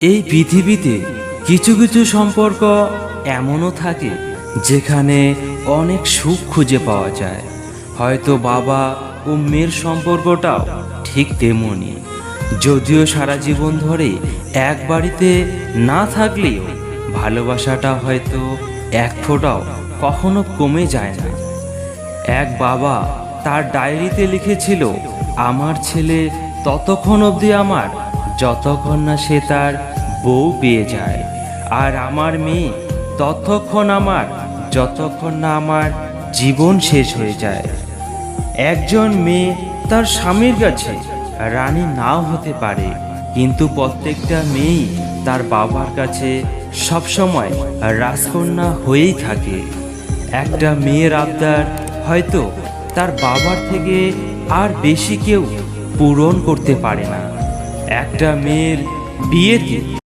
এই পৃথিবীতে কিছু কিছু সম্পর্ক এমনও থাকে যেখানে অনেক সুখ খুঁজে পাওয়া যায়। হয়তো বাবা ও মেয়ের সম্পর্কটাও ঠিক তেমনই। যদিও সারা জীবন ধরে এক বাড়িতে না থাকলেও ভালোবাসাটা হয়তো এক ফোঁটাও কখনো কমে যায় না। এক বাবা তার ডায়েরিতে লিখেছিল, আমার ছেলে ততক্ষণ অবধি আমার যতক্ষণ না সে তার বউ পেয়ে যায়, আর আমার মেয়ে ততক্ষণ আমার যতক্ষণ না আমার জীবন শেষ হয়ে যায়। একজন মেয়ে তার স্বামীর কাছে রানী নাও হতে পারে, কিন্তু প্রত্যেকটা মেয়েই তার বাবার কাছে সবসময় রাজকন্যা হয়েই থাকে। একটা মেয়ের আবদার হয়তো তার বাবার থেকে আর বেশি কেউ পূরণ করতে পারে না। একটা মেয়ের বিয়ের দিন